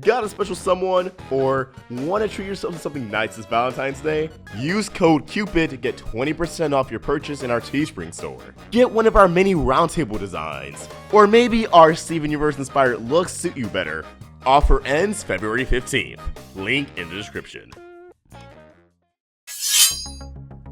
Got a special someone, or want to treat yourself to something nice this Valentine's Day? Use code CUPID to get 20% off your purchase in our Teespring store. Get one of our many Roundtable designs, or maybe our Steven Universe inspired looks suit you better. Offer ends February 15th. Link in the description.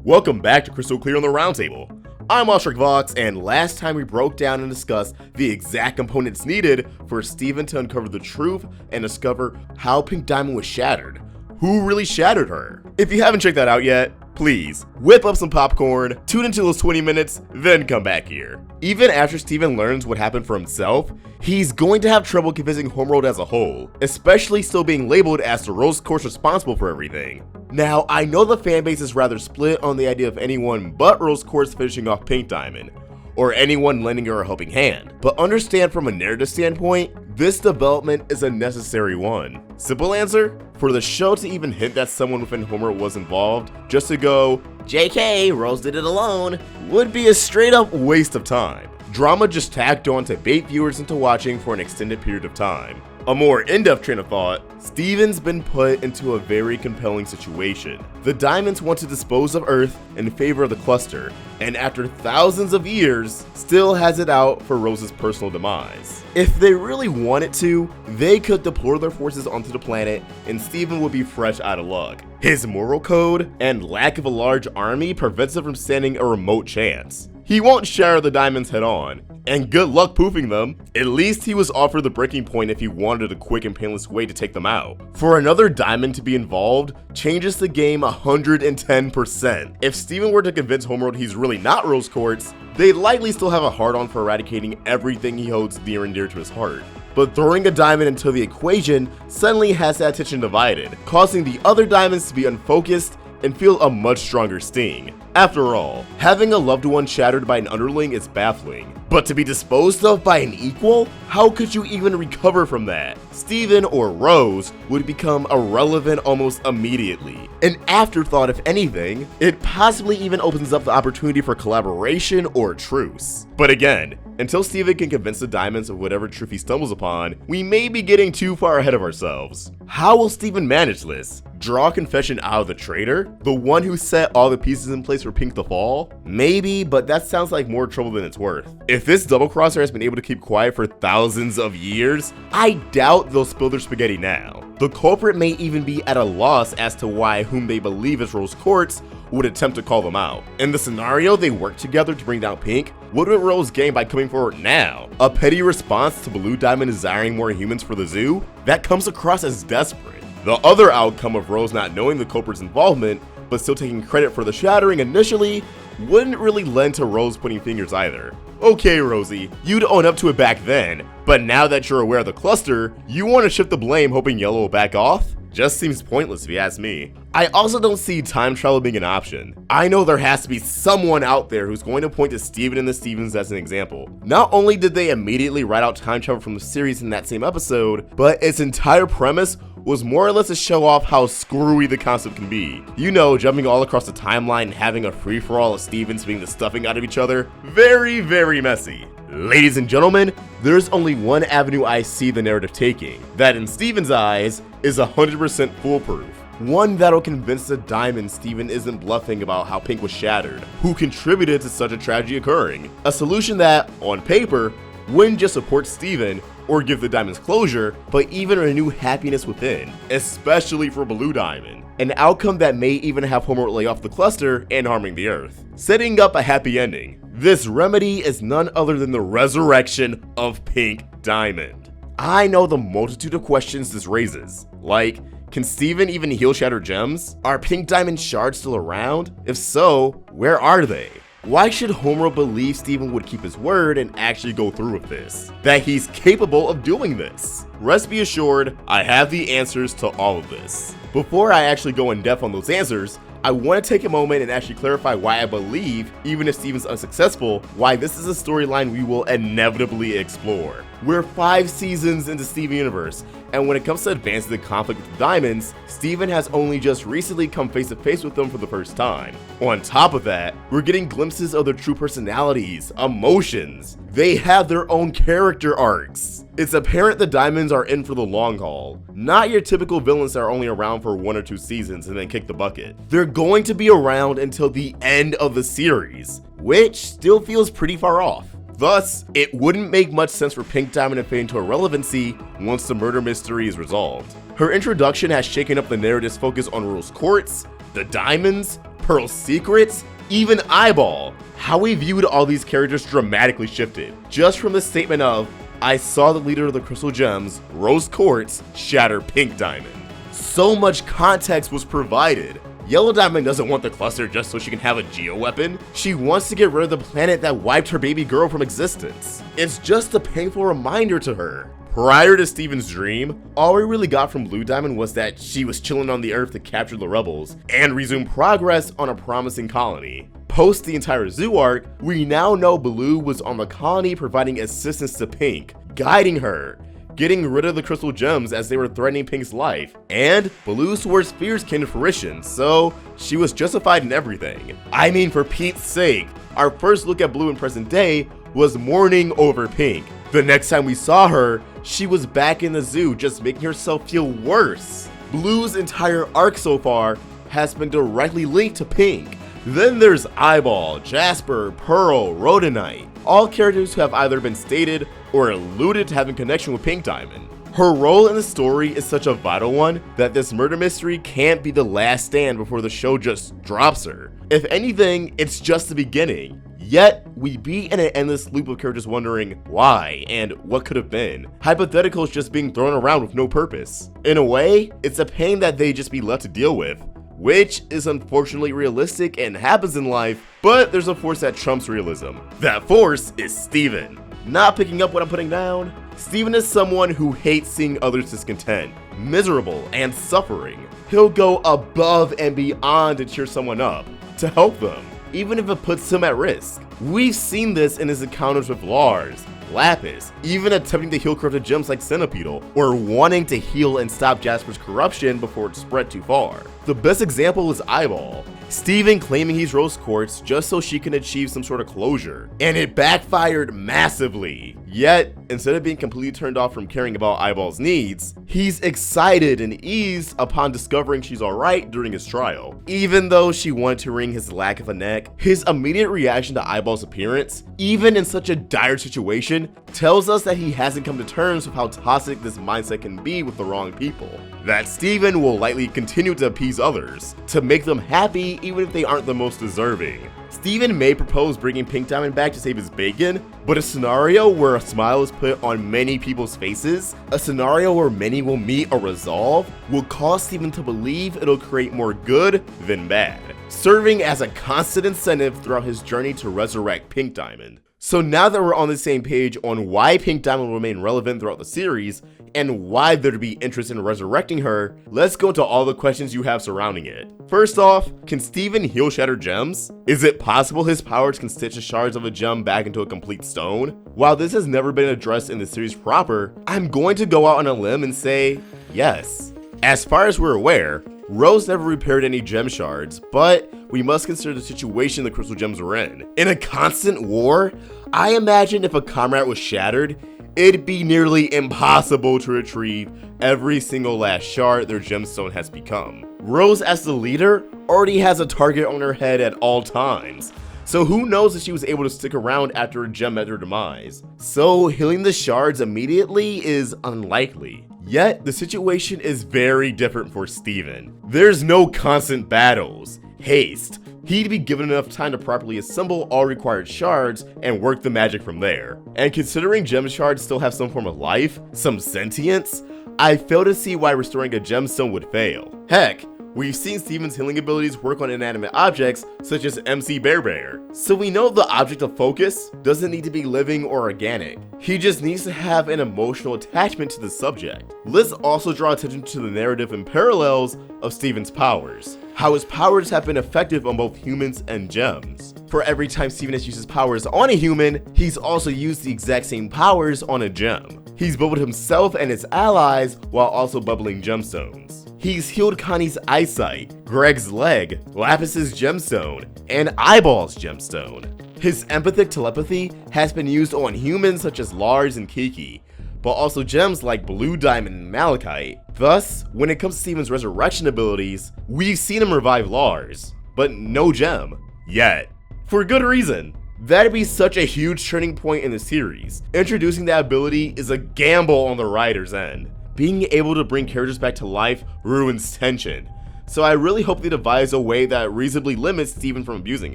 Welcome back to Crystal Clear on the Roundtable. I'm Vox, and last time we broke down and discussed the exact components needed for Steven to uncover the truth and discover how Pink Diamond was shattered. Who really shattered her? If you haven't checked that out yet, please whip up some popcorn, tune into those 20 minutes, then come back here. Even after Steven learns what happened for himself, he's going to have trouble convincing Homeworld as a whole, especially still being labeled as the Rose Quartz responsible for everything. Now, I know the fanbase is rather split on the idea of anyone but Rose Quartz finishing off Pink Diamond, or anyone lending her a helping hand, but understand from a narrative standpoint, this development is a necessary one. Simple answer? For the show to even hint that someone within Homeworld was involved, just to go, JK, Rose did it alone, would be a straight up waste of time. Drama just tacked on to bait viewers into watching for an extended period of time. A more in-depth train of thought, Steven's been put into a very compelling situation. The Diamonds want to dispose of Earth in favor of the cluster, and after thousands of years, still has it out for Rose's personal demise. If they really wanted to, they could deploy their forces onto the planet, and Steven would be fresh out of luck. His moral code and lack of a large army prevents him from standing a remote chance. He won't shatter the Diamonds head on, and good luck poofing them. At least he was offered the breaking point if he wanted a quick and painless way to take them out. For another Diamond to be involved changes the game 110%. If Steven were to convince Homeworld he's really not Rose Quartz, they'd likely still have a hard-on for eradicating everything he holds near and dear to his heart. But throwing a diamond into the equation suddenly has that attention divided, causing the other diamonds to be unfocused and feel a much stronger sting. After all, having a loved one shattered by an underling is baffling, but to be disposed of by an equal? How could you even recover from that? Steven or Rose would become irrelevant almost immediately. An afterthought if anything, it possibly even opens up the opportunity for collaboration or truce. But again, until Steven can convince the Diamonds of whatever truth he stumbles upon, we may be getting too far ahead of ourselves. How will Steven manage this? Draw a confession out of the Traitor? The one who set all the pieces in place for Pink to fall? Maybe, but that sounds like more trouble than it's worth. If this double-crosser has been able to keep quiet for thousands of years, I doubt they'll spill their spaghetti now. The culprit may even be at a loss as to why whom they believe is Rose Quartz would attempt to call them out. In the scenario they work together to bring down Pink, what would Rose gain by coming forward now? A petty response to Blue Diamond desiring more humans for the zoo? That comes across as desperate. The other outcome of Rose not knowing the culprit's involvement, but still taking credit for the shattering initially, wouldn't really lend to Rose pointing fingers either. Okay, Rosie, you'd own up to it back then, but now that you're aware of the cluster, you want to shift the blame hoping Yellow will back off? Just seems pointless if you ask me. I also don't see time travel being an option. I know there has to be someone out there who's going to point to Steven and the Stevens as an example. Not only did they immediately write out time travel from the series in that same episode, but its entire premise was more or less to show off how screwy the concept can be. You know, jumping all across the timeline and having a free-for-all of Stevens being the stuffing out of each other. Very, very messy. Ladies and gentlemen, there's only one avenue I see the narrative taking, that in Steven's eyes is 100% foolproof. One that'll convince the Diamond Steven isn't bluffing about how Pink was shattered, who contributed to such a tragedy occurring. A solution that, on paper, wouldn't just support Steven or give the Diamonds closure, but even renew happiness within, especially for Blue Diamond. An outcome that may even have Homeworld lay off the cluster and harming the Earth, setting up a happy ending. This remedy is none other than the resurrection of Pink Diamond. I know the multitude of questions this raises, like, can Steven even heal shattered gems? Are Pink Diamond shards still around? If so, where are they? Why should Homeworld believe Steven would keep his word and actually go through with this? That he's capable of doing this? Rest be assured, I have the answers to all of this. Before I actually go in depth on those answers, I want to take a moment and actually clarify why I believe, even if Steven's unsuccessful, why this is a storyline we will inevitably explore. We're 5 seasons into Steven Universe, and when it comes to advancing the conflict with the Diamonds, Steven has only just recently come face to face with them for the first time. On top of that, we're getting glimpses of their true personalities, emotions. They have their own character arcs. It's apparent the Diamonds are in for the long haul, not your typical villains that are only around for 1 or 2 seasons and then kick the bucket. They're going to be around until the end of the series, which still feels pretty far off. Thus, it wouldn't make much sense for Pink Diamond to fade into irrelevancy once the murder mystery is resolved. Her introduction has shaken up the narrative's focus on Rose Quartz, the Diamonds, Pearl's secrets, even Eyeball. How we viewed all these characters dramatically shifted, just from the statement of, I saw the leader of the Crystal Gems, Rose Quartz, shatter Pink Diamond. So much context was provided. Yellow Diamond doesn't want the cluster just so she can have a geoweapon. She wants to get rid of the planet that wiped her baby girl from existence. It's just a painful reminder to her. Prior to Steven's dream, all we really got from Blue Diamond was that she was chilling on the Earth to capture the rebels and resume progress on a promising colony. Post the entire zoo arc, we now know Blue was on the colony providing assistance to Pink, guiding her, getting rid of the Crystal Gems as they were threatening Pink's life, and Blue's worst fears came to fruition, so she was justified in everything. I mean, for Pete's sake, our first look at Blue in present day was mourning over Pink. The next time we saw her, she was back in the zoo just making herself feel worse. Blue's entire arc so far has been directly linked to Pink. Then there's Eyeball, Jasper, Pearl, Rhodonite, all characters who have either been stated or alluded to having connection with Pink Diamond. Her role in the story is such a vital one that this murder mystery can't be the last stand before the show just drops her. If anything, it's just the beginning. Yet, we be in an endless loop of characters wondering why and what could have been. Hypotheticals just being thrown around with no purpose. In a way, it's a pain that they just be left to deal with, which is unfortunately realistic and happens in life, but there's a force that trumps realism. That force is Steven. Not picking up what I'm putting down? Steven is someone who hates seeing others discontent, miserable, and suffering. He'll go above and beyond to cheer someone up, to help them, even if it puts him at risk. We've seen this in his encounters with Lars, Lapis, even attempting to heal corrupted gems like Centipedal, or wanting to heal and stop Jasper's corruption before it spread too far. The best example is Eyeball. Steven claiming he's Rose Quartz just so she can achieve some sort of closure, and it backfired massively. Yet, instead of being completely turned off from caring about Eyeball's needs, he's excited and eased upon discovering she's alright during his trial. Even though she wanted to wring his lack of a neck, his immediate reaction to Eyeball's appearance, even in such a dire situation, tells us that he hasn't come to terms with how toxic this mindset can be with the wrong people. That Steven will likely continue to appease others, to make them happy even if they aren't the most deserving. Steven may propose bringing Pink Diamond back to save his bacon, but a scenario where a smile is put on many people's faces, a scenario where many will meet or resolve, will cause Steven to believe it'll create more good than bad, serving as a constant incentive throughout his journey to resurrect Pink Diamond. So now that we're on the same page on why Pink Diamond will remain relevant throughout the series, and why there'd be interest in resurrecting her, let's go into all the questions you have surrounding it. First off, can Steven heal shattered gems? Is it possible his powers can stitch the shards of a gem back into a complete stone? While this has never been addressed in the series proper, I'm going to go out on a limb and say yes. As far as we're aware, Rose never repaired any gem shards, but we must consider the situation the crystal gems were in. In a constant war, I imagine if a comrade was shattered, it'd be nearly impossible to retrieve every single last shard their gemstone has become. Rose, as the leader, already has a target on her head at all times, so who knows if she was able to stick around after her gem met her demise. So healing the shards immediately is unlikely. Yet, the situation is very different for Steven. There's no constant battles, haste. He'd be given enough time to properly assemble all required shards and work the magic from there. And considering gem shards still have some form of life, some sentience, I fail to see why restoring a gemstone would fail. Heck, we've seen Steven's healing abilities work on inanimate objects such as MC Bear, so we know the object of focus doesn't need to be living or organic. He just needs to have an emotional attachment to the subject. Let's also draw attention to the narrative and parallels of Steven's powers, how his powers have been effective on both humans and gems. for every time Steven has used his powers on a human, he's also used the exact same powers on a gem. He's bubbled himself and his allies while also bubbling gemstones. He's healed Connie's eyesight, Greg's leg, Lapis's gemstone, and Eyeball's gemstone. His empathic telepathy has been used on humans such as Lars and Kiki, but also gems like Blue Diamond and Malachite. Thus, when it comes to Steven's resurrection abilities, we've seen him revive Lars, but no gem. Yet. For good reason. That'd be such a huge turning point in the series. Introducing that ability is a gamble on the writer's end. Being able to bring characters back to life ruins tension, so I really hope they devise a way that reasonably limits Steven from abusing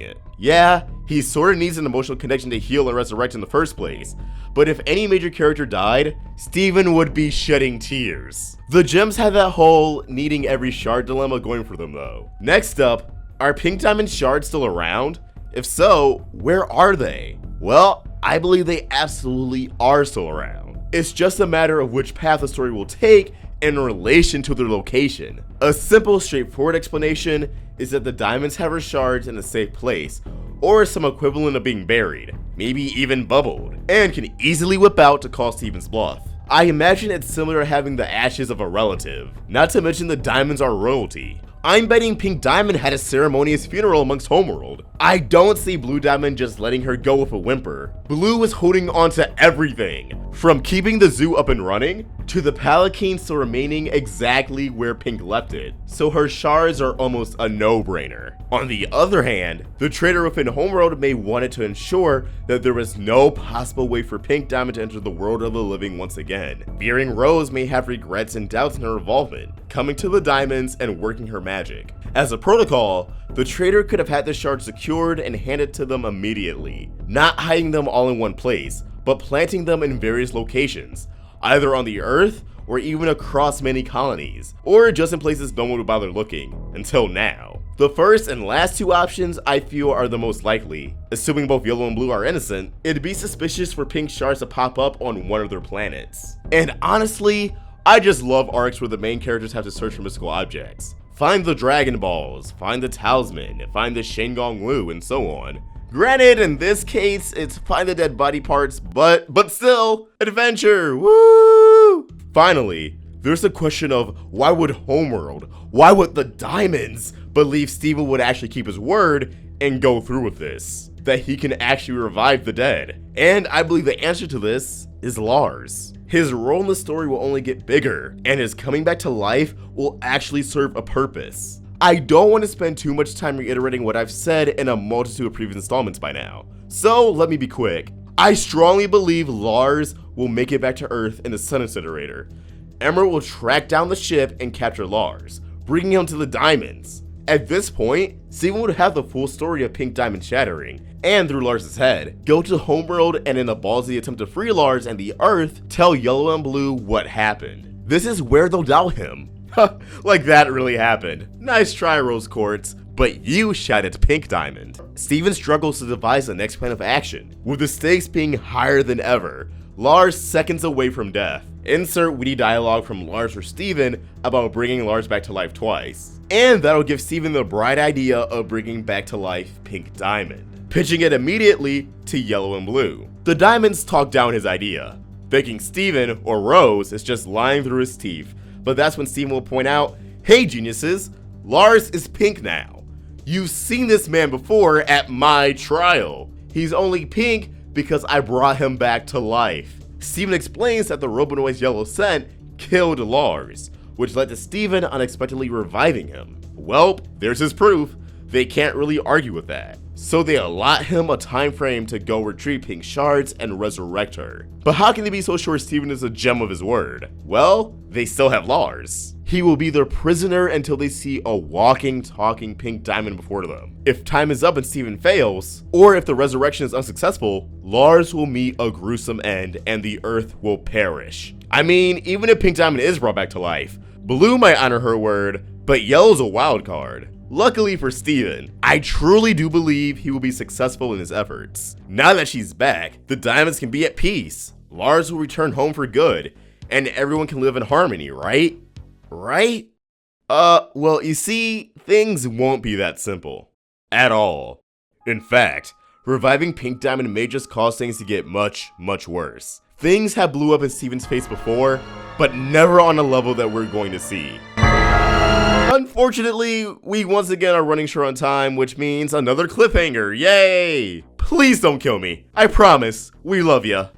it. Yeah, he sorta needs an emotional connection to heal and resurrect in the first place, but if any major character died, Steven would be shedding tears. The gems have that whole needing every shard dilemma going for them though. Next up, are Pink Diamond shards still around? If so, where are they? Well, I believe they absolutely are still around. It's just a matter of which path the story will take in relation to their location. A simple, straightforward explanation is that the diamonds have her shards in a safe place, or some equivalent of being buried, maybe even bubbled, and can easily whip out to call Steven's bluff. I imagine it's similar to having the ashes of a relative, not to mention the diamonds are royalty. I'm betting Pink Diamond had a ceremonious funeral amongst Homeworld. I don't see Blue Diamond just letting her go with a whimper. Blue was holding on to everything, from keeping the zoo up and running, to the Palanquin still remaining exactly where Pink left it, so her shards are almost a no-brainer. On the other hand, the Traitor within Homeworld may want it to ensure that there was no possible way for Pink Diamond to enter the world of the living once again, fearing Rose may have regrets and doubts in her involvement, coming to the diamonds and working her magic. As a protocol, the Traitor could have had the shards secured and handed to them immediately, not hiding them all in one place, but planting them in various locations, either on the Earth or even across many colonies, or just in places no one would bother looking, until now. The first and last two options I feel are the most likely. Assuming both Yellow and Blue are innocent, it'd be suspicious for Pink shards to pop up on one of their planets. And honestly, I just love arcs where the main characters have to search for mystical objects. Find the Dragon Balls, find the Talisman, find the Shenggong Lu, and so on. Granted, in this case, it's find the dead body parts, but still, adventure, woo! Finally, there's the question of why would Homeworld, why would the Diamonds believe Steven would actually keep his word and go through with this? That he can actually revive the dead? And I believe the answer to this is Lars. His role in the story will only get bigger, and his coming back to life will actually serve a purpose. I don't want to spend too much time reiterating what I've said in a multitude of previous installments by now, so let me be quick. I strongly believe Lars will make it back to Earth in the Sun Incinerator. Emerald will track down the ship and capture Lars, bringing him to the Diamonds. At this point, Steven would have the full story of Pink Diamond shattering, and through Lars' head, go to Homeworld and in a ballsy attempt to free Lars and the Earth, tell Yellow and Blue what happened. This is where they'll doubt him. Like that really happened. Nice try, Rose Quartz, but you shot at Pink Diamond. Steven struggles to devise the next plan of action, with the stakes being higher than ever. Lars seconds away from death. Insert witty dialogue from Lars or Steven about bringing Lars back to life twice. And that'll give Steven the bright idea of bringing back to life Pink Diamond, pitching it immediately to Yellow and Blue. The Diamonds talk down his idea, thinking Steven, or Rose, is just lying through his teeth. But that's when Steven will point out, hey geniuses, Lars is pink now. You've seen this man before at my trial. He's only pink because I brought him back to life. Steven explains that the Robonoid's yellow scent killed Lars, which led to Steven unexpectedly reviving him. Well, there's his proof. They can't really argue with that. So they allot him a time frame to go retrieve Pink shards and resurrect her. But how can they be so sure Steven is a gem of his word? Well, they still have Lars. He will be their prisoner until they see a walking, talking Pink Diamond before them. If time is up and Steven fails, or if the resurrection is unsuccessful, Lars will meet a gruesome end and the Earth will perish. I mean, even if Pink Diamond is brought back to life, Blue might honor her word, but Yellow's a wild card. Luckily for Steven, I truly do believe he will be successful in his efforts. Now that she's back, the Diamonds can be at peace. Lars will return home for good, and everyone can live in harmony, right? Right? Well, you see, things won't be that simple. At all. In fact, reviving Pink Diamond may just cause things to get much, much worse. Things have blew up in Steven's face before, but never on a level that we're going to see. Unfortunately, we once again are running short on time, which means another cliffhanger, yay! Please don't kill me, I promise, we love ya.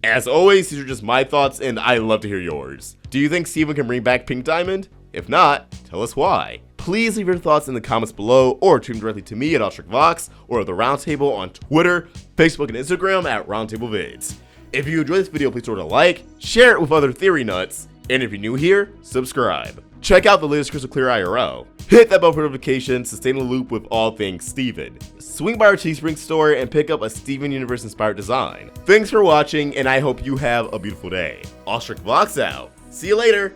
As always, these are just my thoughts and I love to hear yours. Do you think Steven can bring back Pink Diamond? If not, tell us why. Please leave your thoughts in the comments below or tweet them directly to me at @OstricVox or the Roundtable on Twitter, Facebook, and Instagram at RoundtableVids. If you enjoyed this video, please throw it a like, share it with other theory nuts, and if you're new here, subscribe. Check out the latest Crystal Clear IRL. Hit that bell for notifications to stay in the loop with all things Steven. Swing by our Teespring store and pick up a Steven Universe inspired design. Thanks for watching, and I hope you have a beautiful day. OstricVox out. See you later.